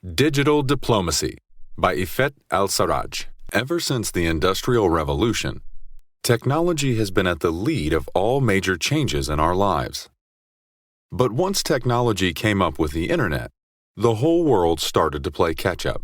Digital Diplomacy by Ifet Al-Sarraj. Ever since the Industrial Revolution, technology has been at the lead of all major changes in our lives. But once technology came up with the Internet, the whole world started to play catch-up.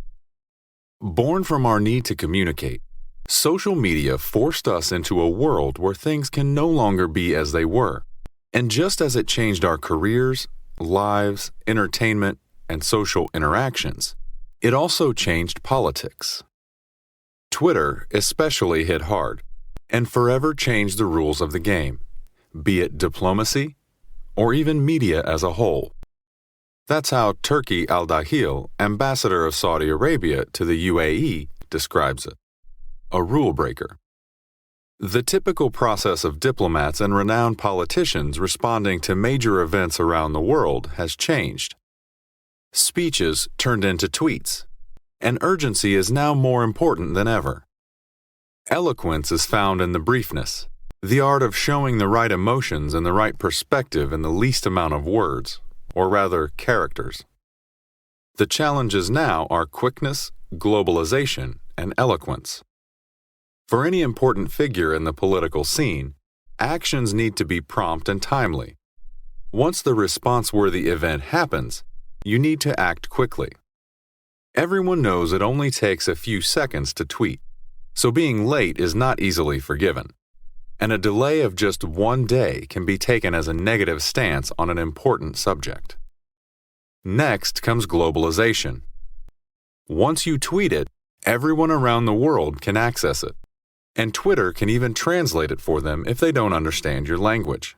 Born from our need to communicate, social media forced us into a world where things can no longer be as they were. And just as it changed our careers, lives, entertainment, and social interactions, it also changed politics. Twitter especially hit hard and forever changed the rules of the game, be it diplomacy or even media as a whole. That's how Turki Al-Dahil, ambassador of Saudi Arabia to the UAE, describes it: a rule breaker. The typical process of diplomats and renowned politicians responding to major events around the world has changed. Speeches turned into tweets, and urgency is now more important than ever. Eloquence is found in the briefness, the art of showing the right emotions and the right perspective in the least amount of words, or rather characters. The challenges now are quickness, globalization, and eloquence. For any important figure in the political scene, actions need to be prompt and timely. Once the response-worthy event happens, you need to act quickly. Everyone knows it only takes a few seconds to tweet, so being late is not easily forgiven, and a delay of just one day can be taken as a negative stance on an important subject. Next comes globalization. Once you tweet it, everyone around the world can access it, and Twitter can even translate it for them if they don't understand your language.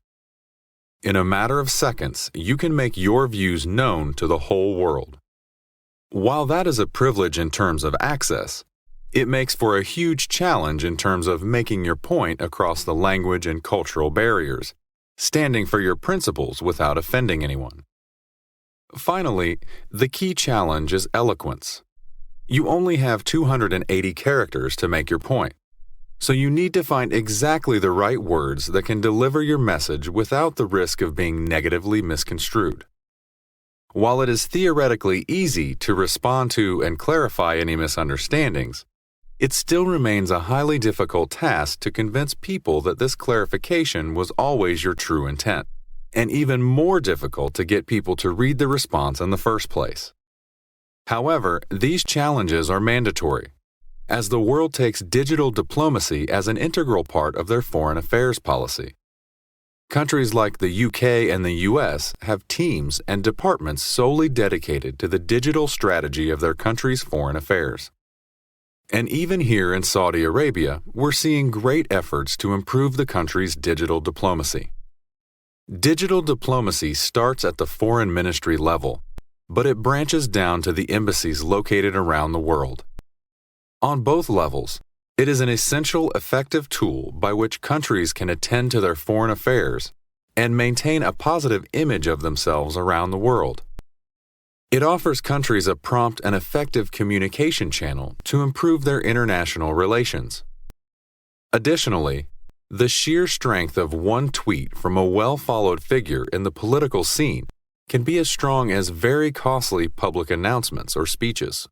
In a matter of seconds, you can make your views known to the whole world. While that is a privilege in terms of access, it makes for a huge challenge in terms of making your point across the language and cultural barriers, standing for your principles without offending anyone. Finally, the key challenge is eloquence. You only have 280 characters to make your point, so you need to find exactly the right words that can deliver your message without the risk of being negatively misconstrued. While it is theoretically easy to respond to and clarify any misunderstandings, it still remains a highly difficult task to convince people that this clarification was always your true intent, and even more difficult to get people to read the response in the first place. However, these challenges are mandatory, as the world takes digital diplomacy as an integral part of their foreign affairs policy. Countries like the UK and the US have teams and departments solely dedicated to the digital strategy of their country's foreign affairs. And even here in Saudi Arabia, we're seeing great efforts to improve the country's digital diplomacy. Digital diplomacy starts at the foreign ministry level, but it branches down to the embassies located around the world. On both levels, it is an essential, effective tool by which countries can attend to their foreign affairs and maintain a positive image of themselves around the world. It offers countries a prompt and effective communication channel to improve their international relations. Additionally, the sheer strength of one tweet from a well-followed figure in the political scene can be as strong as very costly public announcements or speeches.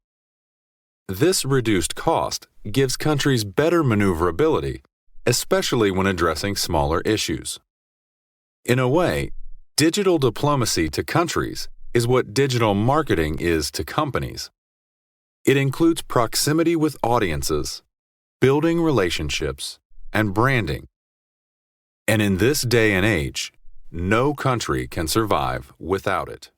This reduced cost gives countries better maneuverability, especially when addressing smaller issues. In a way, digital diplomacy to countries is what digital marketing is to companies. It includes proximity with audiences, building relationships, and branding. And in this day and age, no country can survive without it.